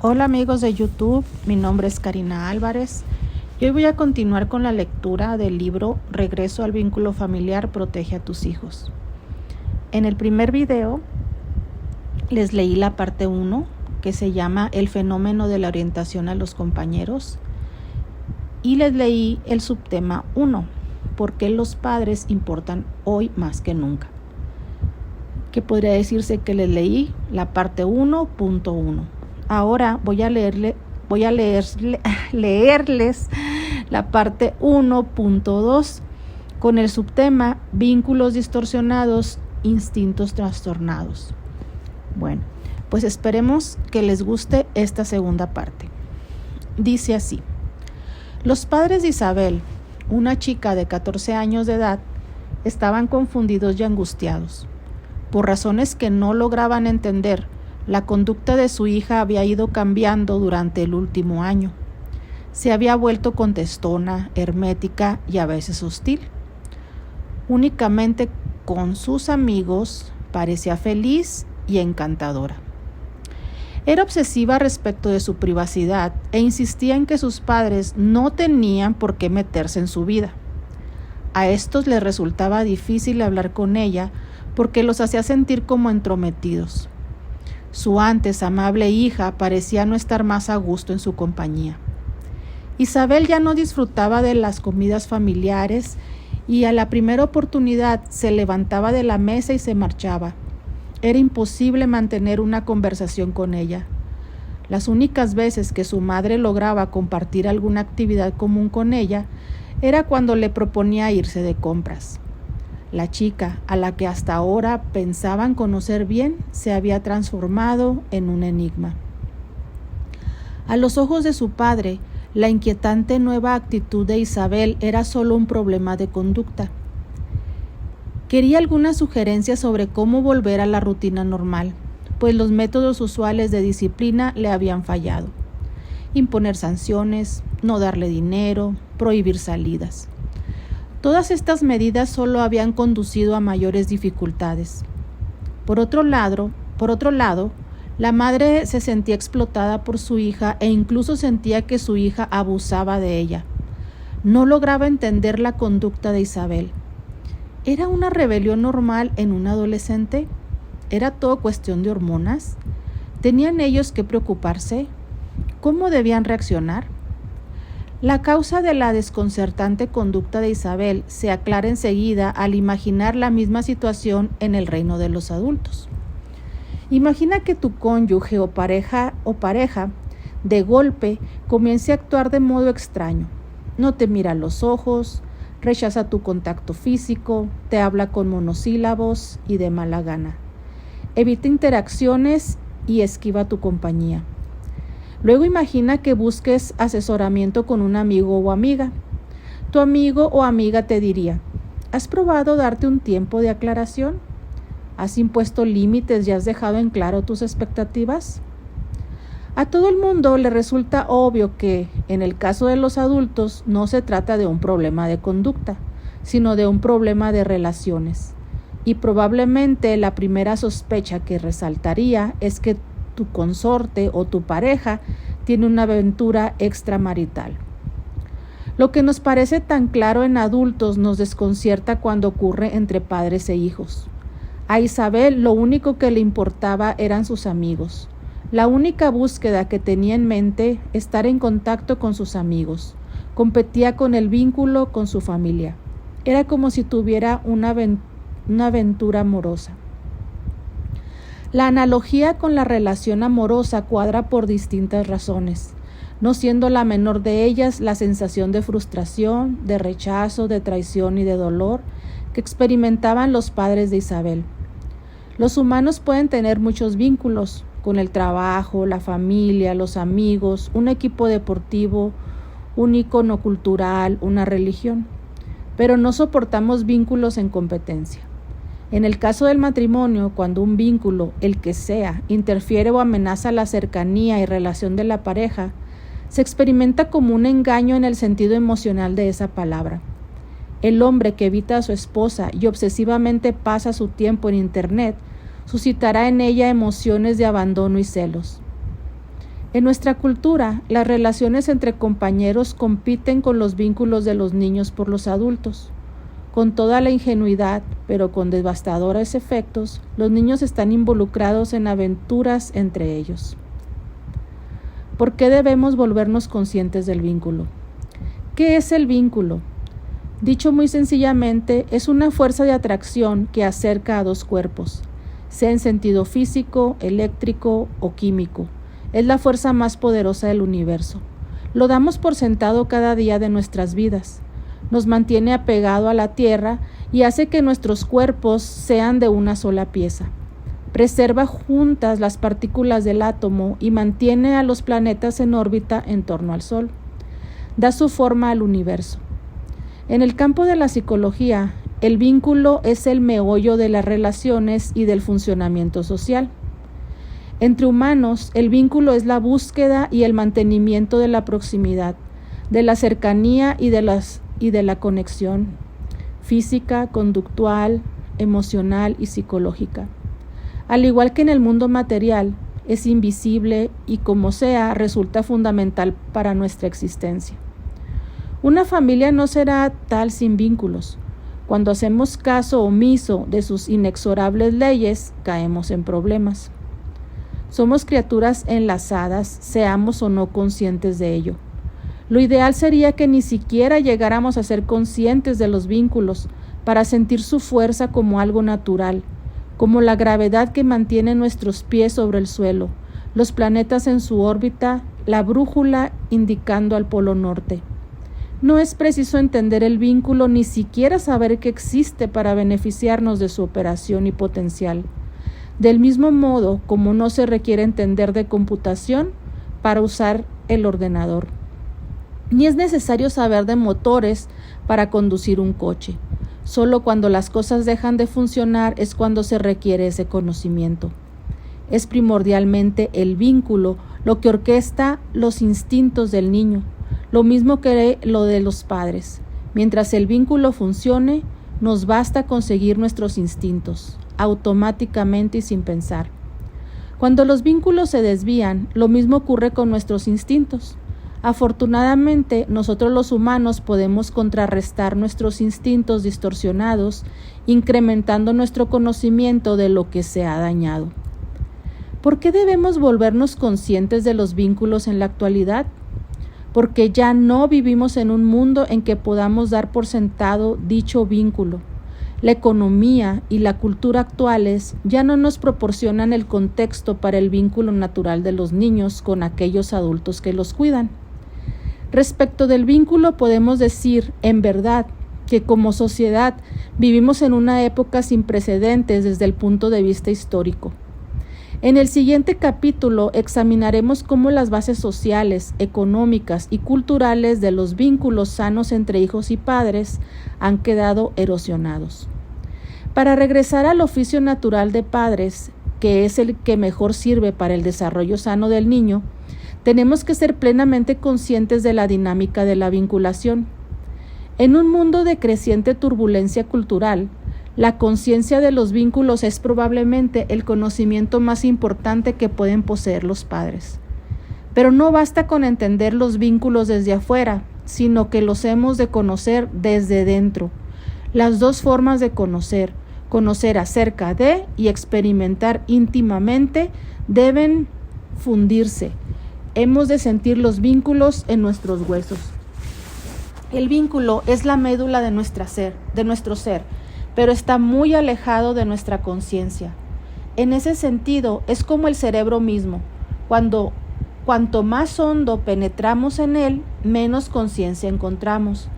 Hola amigos de YouTube, mi nombre es Karina Álvarez y hoy voy a continuar con la lectura del libro Regreso al vínculo familiar, protege a tus hijos. En el primer video les leí la parte 1 que se llama El fenómeno de la orientación a los compañeros y les leí el subtema 1, ¿por qué los padres importan hoy más que nunca? Que podría decirse que les leí la parte 1.1. Ahora voy a leerles la parte 1.2 con el subtema Vínculos distorsionados, instintos trastornados. Bueno, pues esperemos que les guste esta segunda parte. Dice así: los padres de Isabel, una chica de 14 años de edad, estaban confundidos y angustiados. Por razones que no lograban entender, la conducta de su hija había ido cambiando durante el último año. Se había vuelto contestona, hermética y a veces hostil. Únicamente con sus amigos parecía feliz y encantadora. Era obsesiva respecto de su privacidad e insistía en que sus padres no tenían por qué meterse en su vida. A estos les resultaba difícil hablar con ella porque los hacía sentir como entrometidos. Su antes amable hija parecía no estar más a gusto en su compañía. Isabel ya no disfrutaba de las comidas familiares y a la primera oportunidad se levantaba de la mesa y se marchaba. Era imposible mantener una conversación con ella. Las únicas veces que su madre lograba compartir alguna actividad común con ella era cuando le proponía irse de compras. La chica, a la que hasta ahora pensaban conocer bien, se había transformado en un enigma. A los ojos de su padre, la inquietante nueva actitud de Isabel era solo un problema de conducta. Quería alguna sugerencia sobre cómo volver a la rutina normal, pues los métodos usuales de disciplina le habían fallado. Imponer sanciones, no darle dinero, prohibir salidas. Todas estas medidas solo habían conducido a mayores dificultades. Por otro lado, la madre se sentía explotada por su hija e incluso sentía que su hija abusaba de ella. No lograba entender la conducta de Isabel. ¿Era una rebelión normal en un adolescente? ¿Era todo cuestión de hormonas? ¿Tenían ellos que preocuparse? ¿Cómo debían reaccionar? La causa de la desconcertante conducta de Isabel se aclara enseguida al imaginar la misma situación en el reino de los adultos. Imagina que tu cónyuge o pareja de golpe comience a actuar de modo extraño. No te mira a los ojos, rechaza tu contacto físico, te habla con monosílabos y de mala gana. Evita interacciones y esquiva tu compañía. Luego imagina que busques asesoramiento con un amigo o amiga. Tu amigo o amiga te diría: ¿has probado darte un tiempo de aclaración? ¿Has impuesto límites y has dejado en claro tus expectativas? A todo el mundo le resulta obvio que, en el caso de los adultos, no se trata de un problema de conducta, sino de un problema de relaciones. Y probablemente la primera sospecha que resaltaría es que tu consorte o tu pareja tiene una aventura extramarital. Lo que nos parece tan claro en adultos nos desconcierta cuando ocurre entre padres e hijos. A Isabel lo único que le importaba eran sus amigos. La única búsqueda que tenía en mente, estar en contacto con sus amigos. Competía con el vínculo con su familia. Era como si tuviera una aventura amorosa. La analogía con la relación amorosa cuadra por distintas razones, no siendo la menor de ellas la sensación de frustración, de rechazo, de traición y de dolor que experimentaban los padres de Isabel. Los humanos pueden tener muchos vínculos con el trabajo, la familia, los amigos, un equipo deportivo, un icono cultural, una religión, pero no soportamos vínculos en competencia. En el caso del matrimonio, cuando un vínculo, el que sea, interfiere o amenaza la cercanía y relación de la pareja, se experimenta como un engaño en el sentido emocional de esa palabra. El hombre que evita a su esposa y obsesivamente pasa su tiempo en Internet suscitará en ella emociones de abandono y celos. En nuestra cultura, las relaciones entre compañeros compiten con los vínculos de los niños por los adultos. Con toda la ingenuidad, pero con devastadores efectos, los niños están involucrados en aventuras entre ellos. ¿Por qué debemos volvernos conscientes del vínculo? ¿Qué es el vínculo? Dicho muy sencillamente, es una fuerza de atracción que acerca a dos cuerpos, sea en sentido físico, eléctrico o químico. Es la fuerza más poderosa del universo. Lo damos por sentado cada día de nuestras vidas. Nos mantiene apegado a la tierra y hace que nuestros cuerpos sean de una sola pieza. Preserva juntas las partículas del átomo y mantiene a los planetas en órbita en torno al Sol. Da su forma al universo. En el campo de la psicología, el vínculo es el meollo de las relaciones y del funcionamiento social. Entre humanos, el vínculo es la búsqueda y el mantenimiento de la proximidad, de la cercanía y de la conexión física, conductual, emocional y psicológica. Al igual que en el mundo material, es invisible y como sea, resulta fundamental para nuestra existencia. Una familia no será tal sin vínculos. Cuando hacemos caso omiso de sus inexorables leyes, caemos en problemas. Somos criaturas enlazadas, seamos o no conscientes de ello. Lo ideal sería que ni siquiera llegáramos a ser conscientes de los vínculos para sentir su fuerza como algo natural, como la gravedad que mantiene nuestros pies sobre el suelo, los planetas en su órbita, la brújula indicando al polo norte. No es preciso entender el vínculo ni siquiera saber que existe para beneficiarnos de su operación y potencial. Del mismo modo como no se requiere entender de computación para usar el ordenador. Ni es necesario saber de motores para conducir un coche. Solo cuando las cosas dejan de funcionar es cuando se requiere ese conocimiento. Es primordialmente el vínculo lo que orquesta los instintos del niño, lo mismo que lo de los padres. Mientras el vínculo funcione, nos basta conseguir nuestros instintos, automáticamente y sin pensar. Cuando los vínculos se desvían, lo mismo ocurre con nuestros instintos. Afortunadamente, nosotros los humanos podemos contrarrestar nuestros instintos distorsionados, incrementando nuestro conocimiento de lo que se ha dañado. ¿Por qué debemos volvernos conscientes de los vínculos en la actualidad? Porque ya no vivimos en un mundo en que podamos dar por sentado dicho vínculo. La economía y la cultura actuales ya no nos proporcionan el contexto para el vínculo natural de los niños con aquellos adultos que los cuidan. Respecto del vínculo podemos decir, en verdad, que como sociedad vivimos en una época sin precedentes desde el punto de vista histórico. En el siguiente capítulo examinaremos cómo las bases sociales, económicas y culturales de los vínculos sanos entre hijos y padres han quedado erosionados. Para regresar al oficio natural de padres, que es el que mejor sirve para el desarrollo sano del niño, tenemos que ser plenamente conscientes de la dinámica de la vinculación. En un mundo de creciente turbulencia cultural, la conciencia de los vínculos es probablemente el conocimiento más importante que pueden poseer los padres. Pero no basta con entender los vínculos desde afuera, sino que los hemos de conocer desde dentro. Las dos formas de conocer acerca de y experimentar íntimamente, deben fundirse. Hemos de sentir los vínculos en nuestros huesos. El vínculo es la médula de nuestro ser, pero está muy alejado de nuestra conciencia. En ese sentido, es como el cerebro mismo. Cuanto más hondo penetramos en él, menos conciencia encontramos.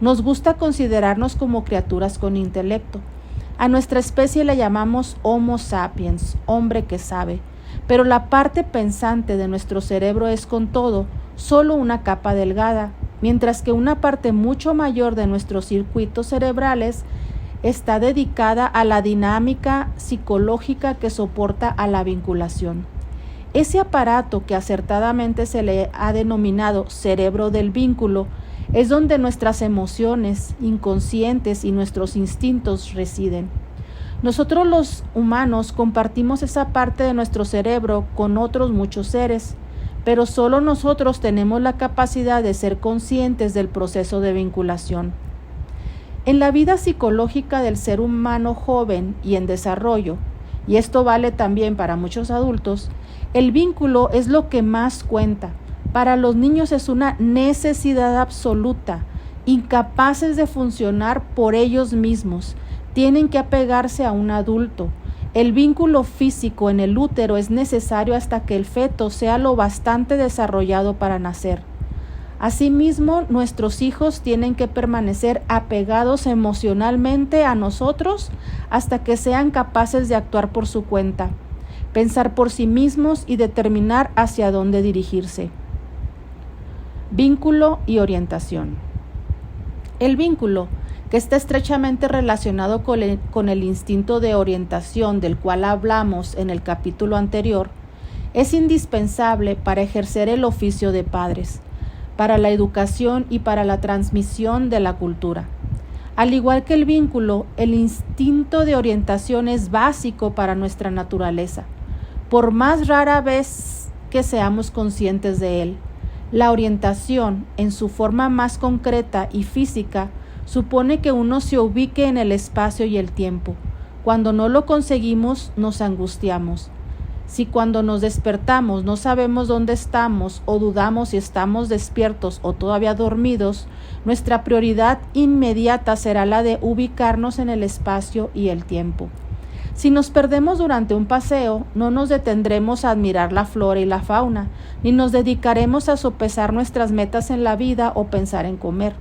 Nos gusta considerarnos como criaturas con intelecto. A nuestra especie le llamamos Homo sapiens, hombre que sabe, pero la parte pensante de nuestro cerebro es con todo solo una capa delgada, mientras que una parte mucho mayor de nuestros circuitos cerebrales está dedicada a la dinámica psicológica que soporta a la vinculación. Ese aparato que acertadamente se le ha denominado cerebro del vínculo es donde nuestras emociones inconscientes y nuestros instintos residen. Nosotros los humanos compartimos esa parte de nuestro cerebro con otros muchos seres, pero solo nosotros tenemos la capacidad de ser conscientes del proceso de vinculación. En la vida psicológica del ser humano joven y en desarrollo, y esto vale también para muchos adultos, el vínculo es lo que más cuenta. Para los niños es una necesidad absoluta, incapaces de funcionar por ellos mismos, tienen que apegarse a un adulto. El vínculo físico en el útero es necesario hasta que el feto sea lo bastante desarrollado para nacer. Asimismo, nuestros hijos tienen que permanecer apegados emocionalmente a nosotros hasta que sean capaces de actuar por su cuenta, pensar por sí mismos y determinar hacia dónde dirigirse. Vínculo y orientación. El vínculo, que está estrechamente relacionado con el instinto de orientación del cual hablamos en el capítulo anterior, es indispensable para ejercer el oficio de padres, para la educación y para la transmisión de la cultura. Al igual que el vínculo, el instinto de orientación es básico para nuestra naturaleza, por más rara vez que seamos conscientes de él. La orientación, en su forma más concreta y física, supone que uno se ubique en el espacio y el tiempo. Cuando no lo conseguimos, nos angustiamos. Si cuando nos despertamos no sabemos dónde estamos o dudamos si estamos despiertos o todavía dormidos, nuestra prioridad inmediata será la de ubicarnos en el espacio y el tiempo. Si nos perdemos durante un paseo, no nos detendremos a admirar la flora y la fauna, ni nos dedicaremos a sopesar nuestras metas en la vida o pensar en comer.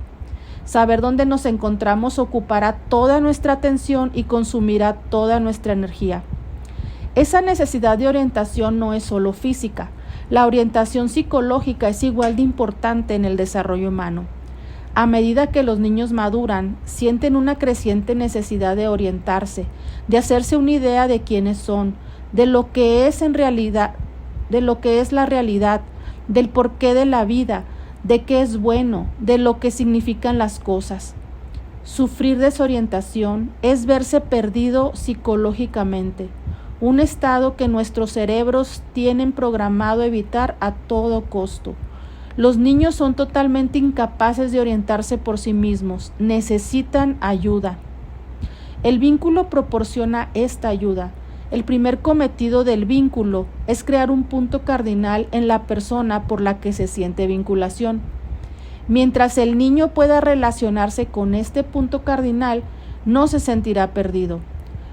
Saber dónde nos encontramos ocupará toda nuestra atención y consumirá toda nuestra energía. Esa necesidad de orientación no es solo física. La orientación psicológica es igual de importante en el desarrollo humano. A medida que los niños maduran, sienten una creciente necesidad de orientarse, de hacerse una idea de quiénes son, de lo que es en realidad, de lo que es la realidad, del porqué de la vida, de qué es bueno, de lo que significan las cosas. Sufrir desorientación es verse perdido psicológicamente, un estado que nuestros cerebros tienen programado evitar a todo costo. Los niños son totalmente incapaces de orientarse por sí mismos, necesitan ayuda. El vínculo proporciona esta ayuda. El primer cometido del vínculo es crear un punto cardinal en la persona por la que se siente vinculación. Mientras el niño pueda relacionarse con este punto cardinal, no se sentirá perdido.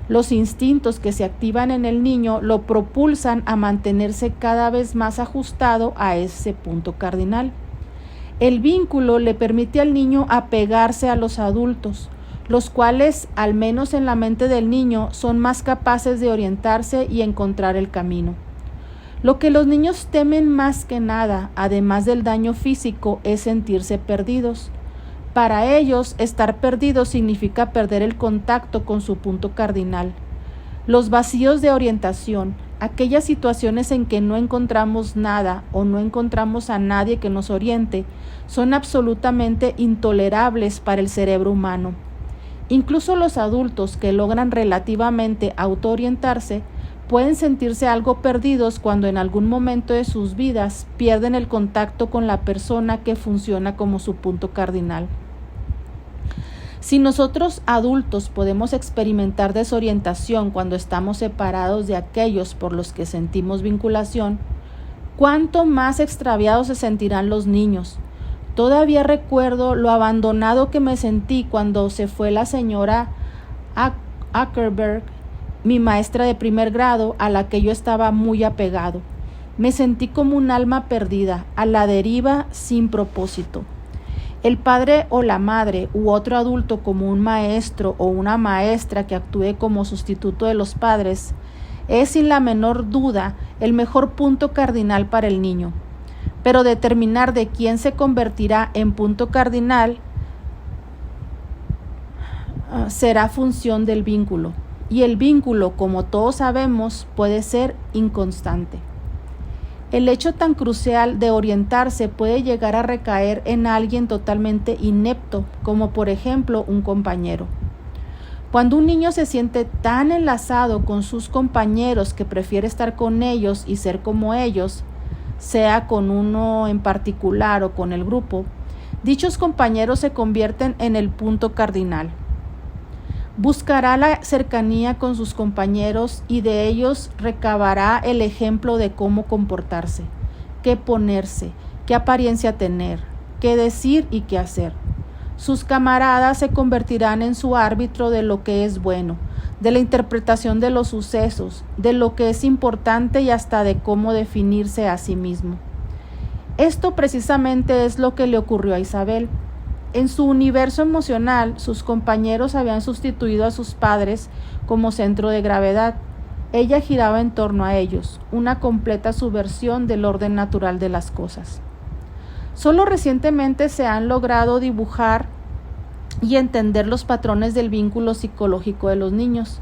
Los instintos que se activan en el niño lo propulsan a mantenerse cada vez más ajustado a ese punto cardinal. El vínculo le permite al niño apegarse a los adultos, los cuales, al menos en la mente del niño, son más capaces de orientarse y encontrar el camino. Lo que los niños temen más que nada, además del daño físico, es sentirse perdidos. Para ellos, estar perdidos significa perder el contacto con su punto cardinal. Los vacíos de orientación, aquellas situaciones en que no encontramos nada o no encontramos a nadie que nos oriente, son absolutamente intolerables para el cerebro humano. Incluso los adultos que logran relativamente autoorientarse pueden sentirse algo perdidos cuando en algún momento de sus vidas pierden el contacto con la persona que funciona como su punto cardinal. Si nosotros adultos podemos experimentar desorientación cuando estamos separados de aquellos por los que sentimos vinculación, ¿cuánto más extraviados se sentirán los niños? Todavía recuerdo lo abandonado que me sentí cuando se fue la señora Ackerberg, mi maestra de primer grado, a la que yo estaba muy apegado. Me sentí como un alma perdida, a la deriva sin propósito. El padre o la madre u otro adulto como un maestro o una maestra que actúe como sustituto de los padres es sin la menor duda el mejor punto cardinal para el niño. Pero determinar de quién se convertirá en punto cardinal será función del vínculo. Y el vínculo, como todos sabemos, puede ser inconstante. El hecho tan crucial de orientarse puede llegar a recaer en alguien totalmente inepto, como por ejemplo un compañero. Cuando un niño se siente tan enlazado con sus compañeros que prefiere estar con ellos y ser como ellos, sea con uno en particular o con el grupo, dichos compañeros se convierten en el punto cardinal. Buscará la cercanía con sus compañeros y de ellos recabará el ejemplo de cómo comportarse, qué ponerse, qué apariencia tener, qué decir y qué hacer. Sus camaradas se convertirán en su árbitro de lo que es bueno, de la interpretación de los sucesos, de lo que es importante y hasta de cómo definirse a sí mismo. Esto precisamente es lo que le ocurrió a Isabel. En su universo emocional, sus compañeros habían sustituido a sus padres como centro de gravedad. Ella giraba en torno a ellos, una completa subversión del orden natural de las cosas. Solo recientemente se han logrado dibujar y entender los patrones del vínculo psicológico de los niños.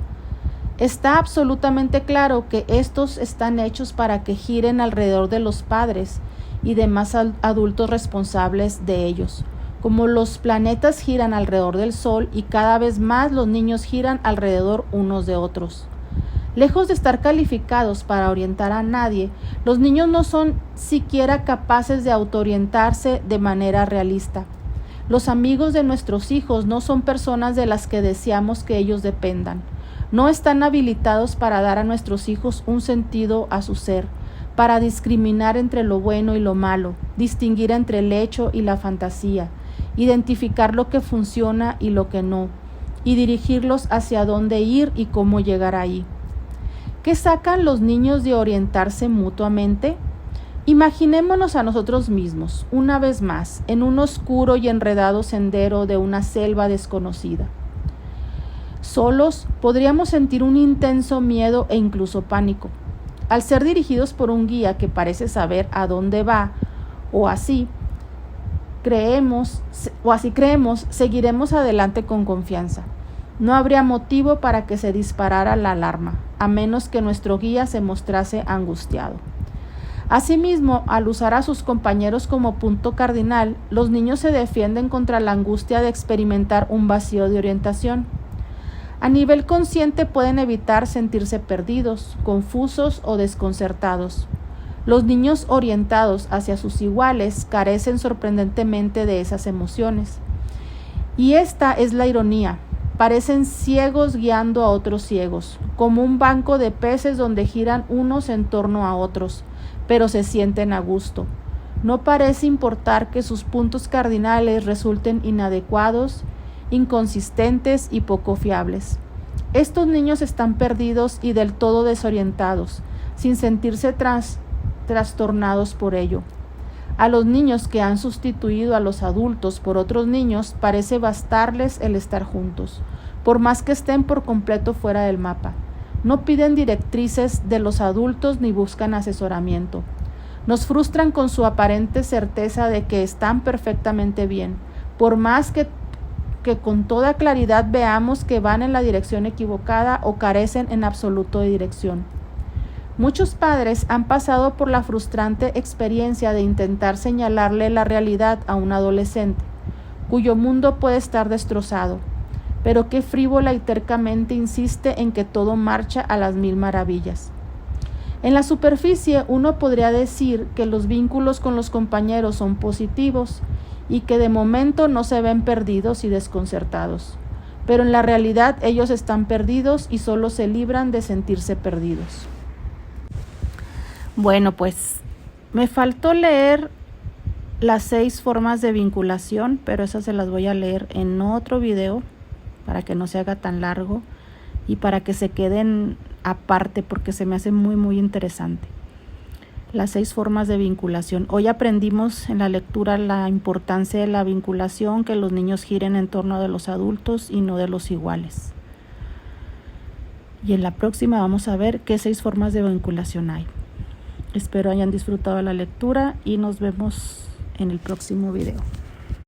Está absolutamente claro que estos están hechos para que giren alrededor de los padres y demás adultos responsables de ellos, como los planetas giran alrededor del Sol y cada vez más los niños giran alrededor unos de otros. Lejos de estar calificados para orientar a nadie, los niños no son siquiera capaces de autoorientarse de manera realista. Los amigos de nuestros hijos no son personas de las que deseamos que ellos dependan. No están habilitados para dar a nuestros hijos un sentido a su ser, para discriminar entre lo bueno y lo malo, distinguir entre el hecho y la fantasía, identificar lo que funciona y lo que no, y dirigirlos hacia dónde ir y cómo llegar ahí. ¿Qué sacan los niños de orientarse mutuamente? Imaginémonos a nosotros mismos, una vez más, en un oscuro y enredado sendero de una selva desconocida. Solos podríamos sentir un intenso miedo e incluso pánico. Al ser dirigidos por un guía que parece saber a dónde va, o así creemos, seguiremos adelante con confianza. No habría motivo para que se disparara la alarma, a menos que nuestro guía se mostrase angustiado. Asimismo, al usar a sus compañeros como punto cardinal, los niños se defienden contra la angustia de experimentar un vacío de orientación. A nivel consciente pueden evitar sentirse perdidos, confusos o desconcertados. Los niños orientados hacia sus iguales carecen sorprendentemente de esas emociones. Y esta es la ironía. Parecen ciegos guiando a otros ciegos, como un banco de peces donde giran unos en torno a otros, pero se sienten a gusto. No parece importar que sus puntos cardinales resulten inadecuados, inconsistentes y poco fiables. Estos niños están perdidos y del todo desorientados, sin sentirse trastornados por ello. A los niños que han sustituido a los adultos por otros niños parece bastarles el estar juntos, por más que estén por completo fuera del mapa. No piden directrices de los adultos ni buscan asesoramiento. Nos frustran con su aparente certeza de que están perfectamente bien, por más que con toda claridad veamos que van en la dirección equivocada o carecen en absoluto de dirección. Muchos padres han pasado por la frustrante experiencia de intentar señalarle la realidad a un adolescente, cuyo mundo puede estar destrozado, pero que frívola y tercamente insiste en que todo marcha a las mil maravillas. En la superficie uno podría decir que los vínculos con los compañeros son positivos y que de momento no se ven perdidos y desconcertados, pero en la realidad ellos están perdidos y solo se libran de sentirse perdidos. Bueno, pues me faltó leer las 6 formas de vinculación, pero esas se las voy a leer en otro video para que no se haga tan largo y para que se queden aparte porque se me hace muy muy interesante. Las 6 formas de vinculación. Hoy aprendimos en la lectura la importancia de la vinculación, que los niños giren en torno de los adultos y no de los iguales. Y en la próxima vamos a ver qué 6 formas de vinculación hay. Espero hayan disfrutado la lectura y nos vemos en el próximo video.